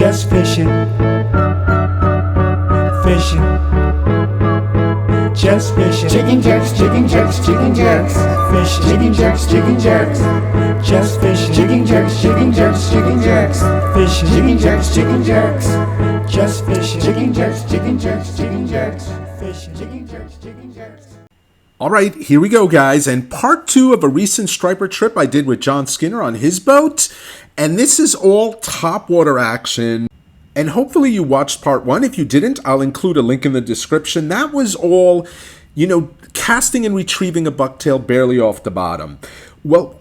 just fishing, fishing, just fishing. Jigging jerks, jigging jerks, jigging jerks, fishing. Jigging jerks, jigging jerks, just fishing. Jigging jerks, jigging jerks, jigging jerks, fishing. Jigging jerks, jigging jerks, just fishing. Jigging jerks, jigging jerks, jigging jerks, fishing. Jigging jerks, jigging jerks. All right, here we go, guys, and part 2 of a recent striper trip I did with John Skinner on his boat, and this is all topwater action, and hopefully you watched part 1. If you didn't, I'll include a link in the description. That was all, casting and retrieving a bucktail barely off the bottom. Well,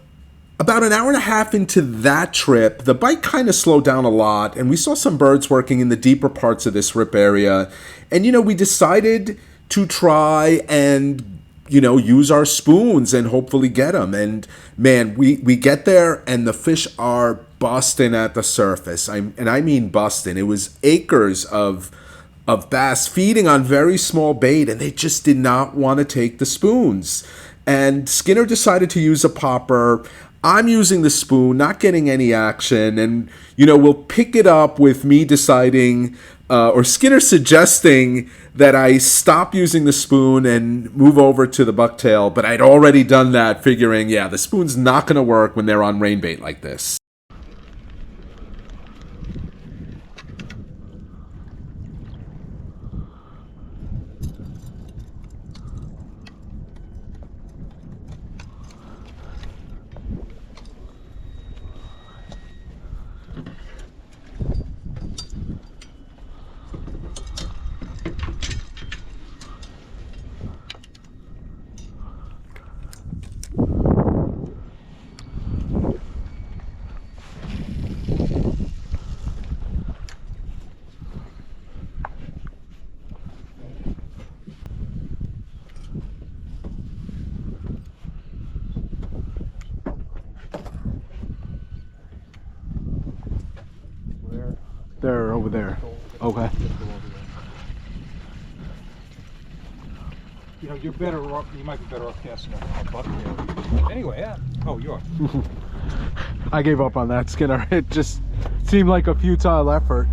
about an hour and a half into that trip, the bite kind of slowed down a lot, and we saw some birds working in the deeper parts of this rip area, and we decided to try and use our spoons and hopefully get them. And man, we get there and the fish are busting at the surface. I mean busting. It was acres of bass feeding on very small bait, and they just did not want to take the spoons. And Skinner decided to use a popper. I'm using the spoon, not getting any action, and we'll pick it up with me deciding or Skinner suggesting that I stop using the spoon and move over to the bucktail, but I'd already done that, figuring, yeah, the spoon's not going to work when they're on rain bait like this. They're over there. Okay. You're better off. You might be better off casting a bucktail. Anyway, yeah. Oh, you are. I gave up on that, Skinner. It just seemed like a futile effort.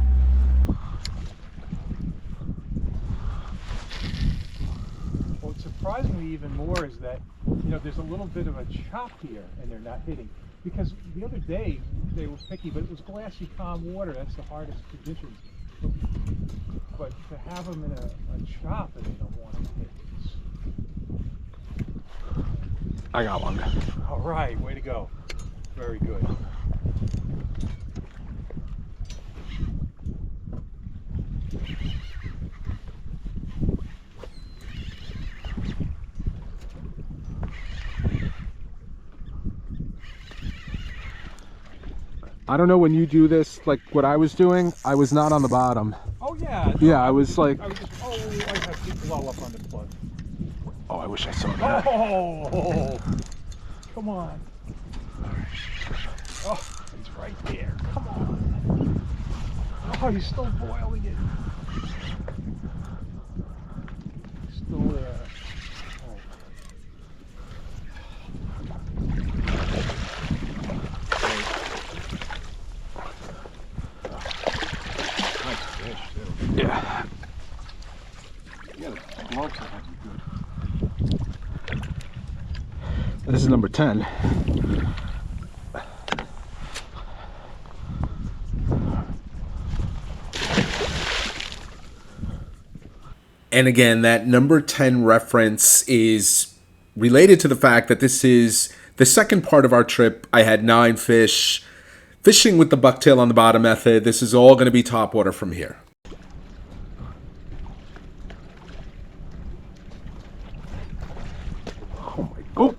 What surprised me even more is that there's a little bit of a chop here, and they're not hitting. Because the other day they were picky, but it was glassy, calm water. That's the hardest conditions. But to have them in a chop and they don't want to hit. I got one. All right, way to go. Very good. I don't know when you do this, like what I was doing, I was not on the bottom. Oh yeah. No, yeah, I was like... I have to blow up on the plug. Oh, I wish I saw that. Oh, come on. Oh, it's right there. Come on. Oh, you're still boiling it. Still there. Yeah. This is number 10. And again, that number 10 reference is related to the fact that this is the second part of our trip. I had 9 fish, fishing with the bucktail on the bottom method. This is all going to be topwater from here. Oh,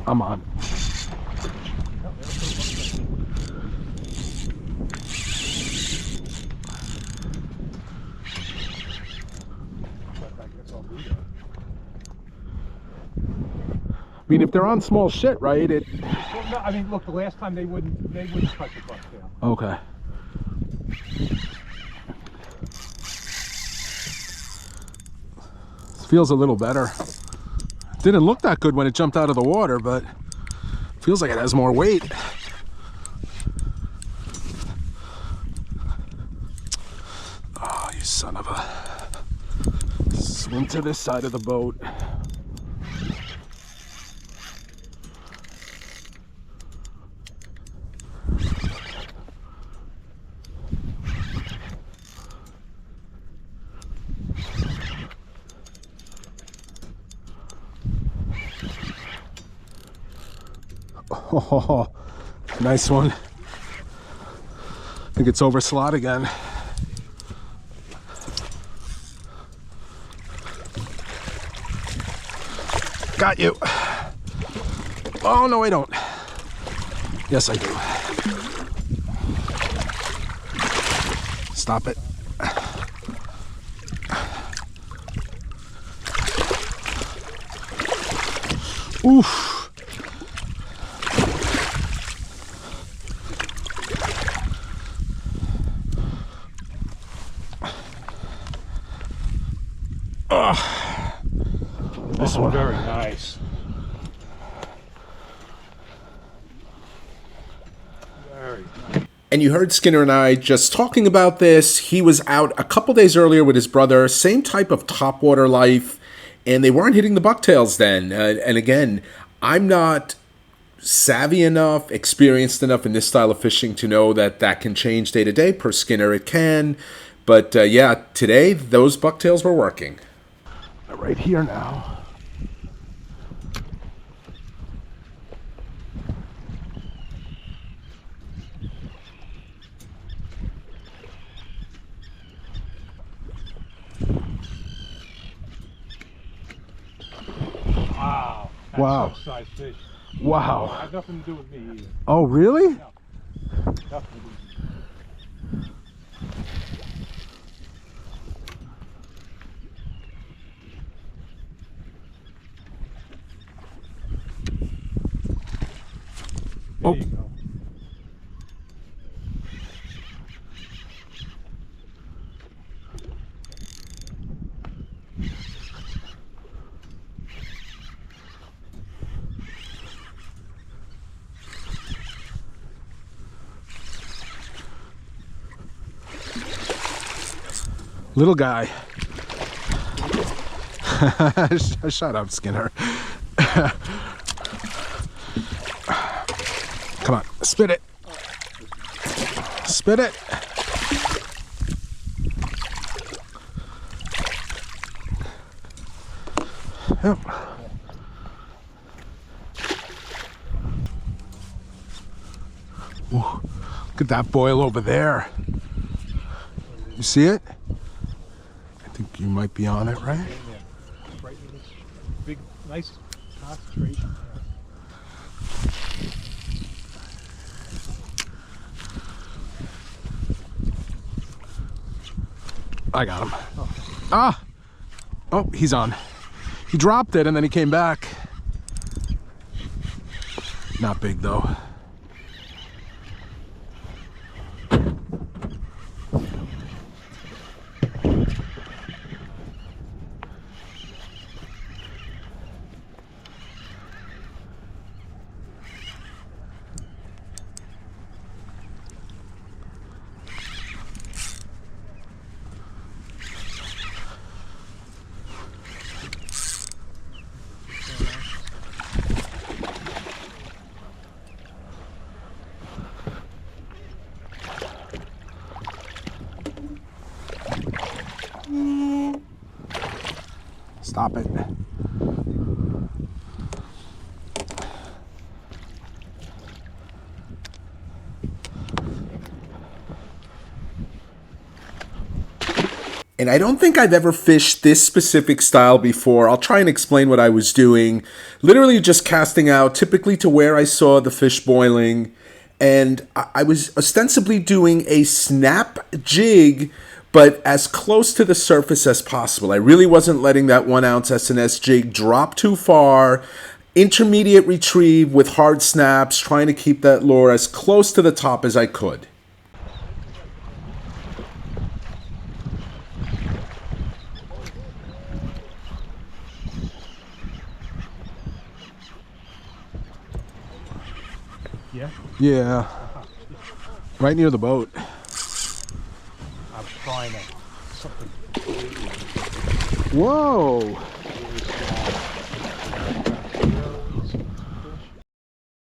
I'm on. I mean, if they're on small shit, right? Well, no, I mean, look, the last time they wouldn't touch the bucktail. Okay. This feels a little better. Didn't look that good when it jumped out of the water, but feels like it has more weight. into this side of the boat. Oh, nice one. I think it's over slot again. Got you. Oh, no, I don't. Yes, I do. Stop it. Oof. This one very nice. Very nice. And you heard Skinner and I just talking about this. He was out a couple days earlier with his brother, same type of topwater life, and they weren't hitting the bucktails then. And again, I'm not savvy enough, experienced enough in this style of fishing to know that that can change day to day. Per Skinner, it can. But yeah, today those bucktails were working. Right here now. Wow. That's Wow. some size fish. Wow. Had nothing to do with me either. Oh, really? No. Nothing to do with me. There Oh. you go. Little guy. Shut up, Skinner. Come on, spit it. Spit it. Yep. Ooh, look at that boil over there. You see it? I think you might be on it, right? Right in this big, nice concentration. I got him. Ah! Oh, he's on. He dropped it and then he came back. Not big though. Stop it. And I don't think I've ever fished this specific style before. I'll try and explain what I was doing. Literally just casting out, typically to where I saw the fish boiling. And I was ostensibly doing a snap jig, but as close to the surface as possible. I really wasn't letting that 1 ounce S&S jig drop too far. Intermediate retrieve with hard snaps, trying to keep that lure as close to the top as I could. Yeah? Yeah, right near the boat. I was trying to something. Whoa.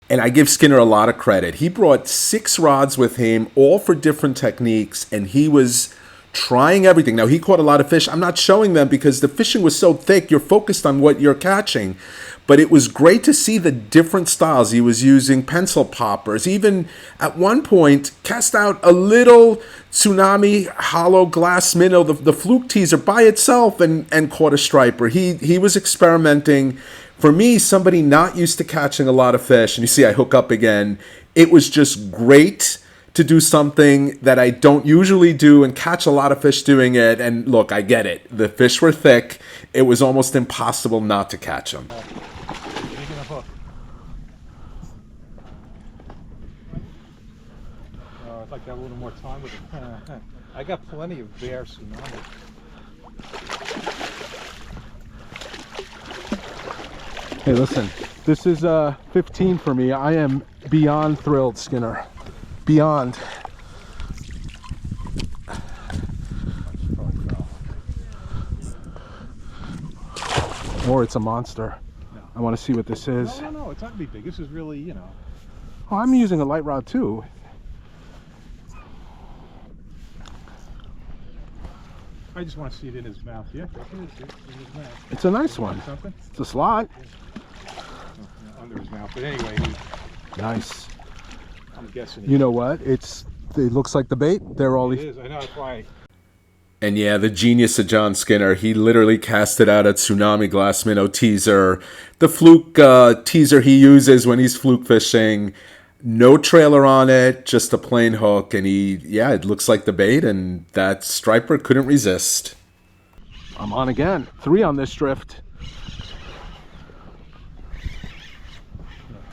And I give Skinner a lot of credit. He brought 6 rods with him, all for different techniques, and he was trying everything. Now, he caught a lot of fish. I'm not showing them because the fishing was so thick, you're focused on what you're catching. But it was great to see the different styles. He was using pencil poppers. Even at one point, cast out a little tsunami hollow glass minnow, the fluke teaser by itself, and caught a striper. He was experimenting. For me, somebody not used to catching a lot of fish, and you see I hook up again, it was just great to do something that I don't usually do and catch a lot of fish doing it. And look, I get it. The fish were thick. It was almost impossible not to catch them. Making a hook. I'd like to have a little more time with it. I got plenty of bear tsunami. Hey, listen, this is 15 for me. I am beyond thrilled, Skinner. Beyond. Or it's a monster. No. I want to see what this is. No, it's not gonna be big. This is really, you know. Oh, I'm using a light rod too. I just want to see it in his mouth. Yeah, it is in his mouth. It's a nice one. It's a slot. Under his mouth, but anyway. Nice. I'm guessing. You know what? It looks like the bait. They're all. It is. I know. That's why. And yeah, the genius of John Skinner, he literally casted out a tsunami glass minnow teaser. The fluke teaser he uses when he's fluke fishing. No trailer on it, just a plain hook. And it looks like the bait, and that striper couldn't resist. I'm on again. 3 on this drift.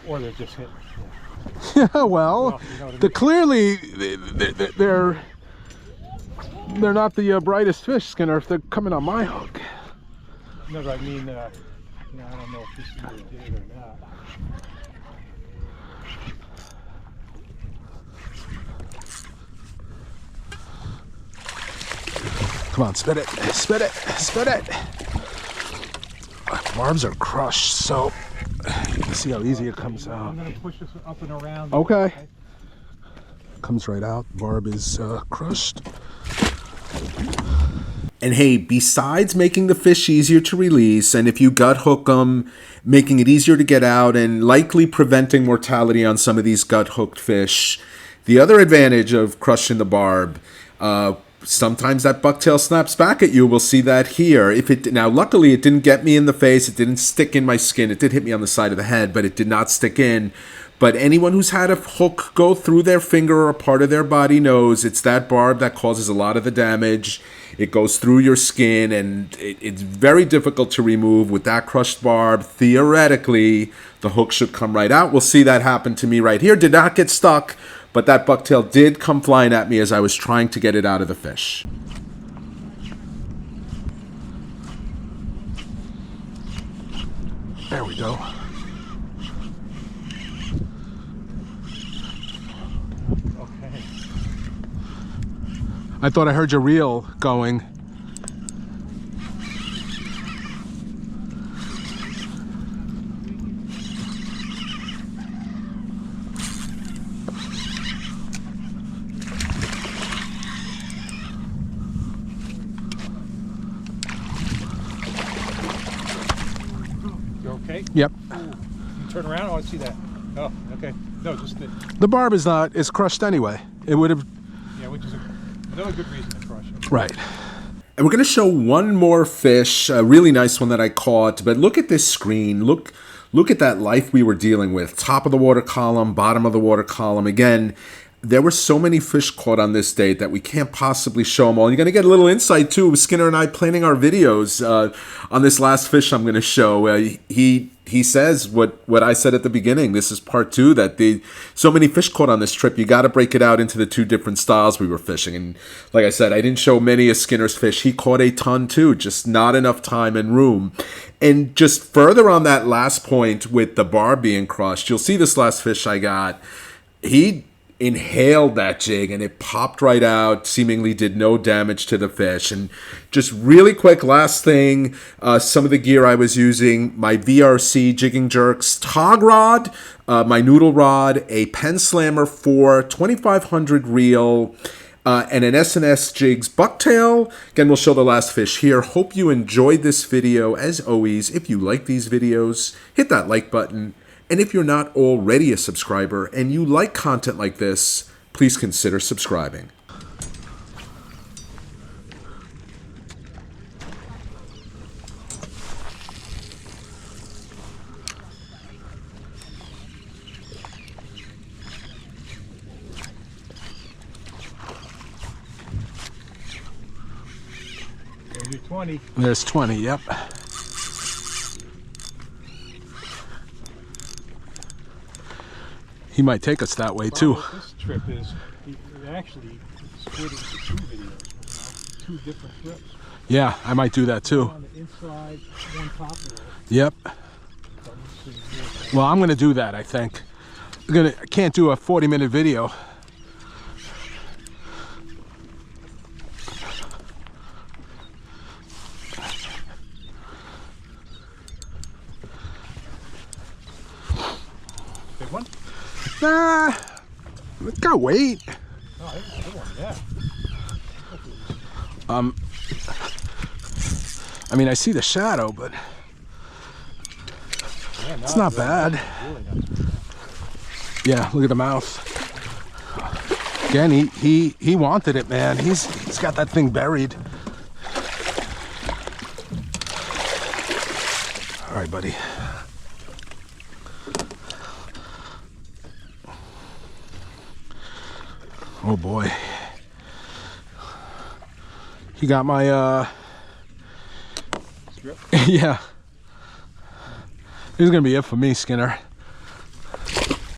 Or they're just hitting. Yeah, well, clearly they're not the brightest fish, Skinner, if they're coming on my hook. No, but I mean, I don't know if this really did or not. Come on, spit it, spit it, spit it. My barbs are crushed, so you can see how easy it comes out. I'm going to push this up and around. Okay. Comes right out. Barb is crushed. And hey, besides making the fish easier to release, and if you gut hook them, making it easier to get out, and likely preventing mortality on some of these gut hooked fish, the other advantage of crushing the barb, sometimes that bucktail snaps back at you. We'll see that here. Now, luckily, it didn't get me in the face. It didn't stick in my skin. It did hit me on the side of the head, but it did not stick in. But anyone who's had a hook go through their finger or a part of their body knows it's that barb that causes a lot of the damage. It goes through your skin, and it's very difficult to remove with that crushed barb. Theoretically, the hook should come right out. We'll see that happen to me right here. Did not get stuck. But that bucktail did come flying at me as I was trying to get it out of the fish. There we go. Okay. I thought I heard your reel going. Okay. Yep. Turn around. I want to see that. Oh, okay. No, just the barb is crushed anyway. It would have. Yeah, which is another good reason to crush it. Right. And we're going to show one more fish, a really nice one that I caught. But look at this screen. Look at that life we were dealing with. Top of the water column, bottom of the water column. Again, there were so many fish caught on this date that we can't possibly show them all. You're going to get a little insight, too, with Skinner and I planning our videos on this last fish I'm going to show. He says what I said at the beginning. This is part 2, that so many fish caught on this trip, you got to break it out into the 2 different styles we were fishing. And like I said, I didn't show many of Skinner's fish. He caught a ton, too, just not enough time and room. And just further on that last point with the barb being crushed, you'll see this last fish I got. inhaled that jig and it popped right out, seemingly did no damage to the fish. And just really quick, last thing, some of the gear I was using, my VRC Jigging Jerks tog rod, my noodle rod, a Pen Slammer 4, 2500 reel, and an S&S Jigs Bucktail. Again, we'll show the last fish here. Hope you enjoyed this video. As always, if you like these videos, hit that like button. And if you're not already a subscriber and you like content like this, please consider subscribing. There's your 20. There's 20, yep. He might take us that way too. This trip is actually split into 2 videos, 2 different trips. Yeah, I might do that too. One on the inside, one top of it. Yep. Well, I'm gonna do that, I think. I can't do a 40-minute video. Big one? Nah, let's go wait. Oh, that's a good one, yeah. I mean, I see the shadow, but Yeah, no, it's not really bad. Nice. Really nice. Yeah, look at the mouth. Again, he wanted it, man. He's got that thing buried. All right, buddy. Oh boy. He got my Strip? yeah. This is gonna be it for me, Skinner.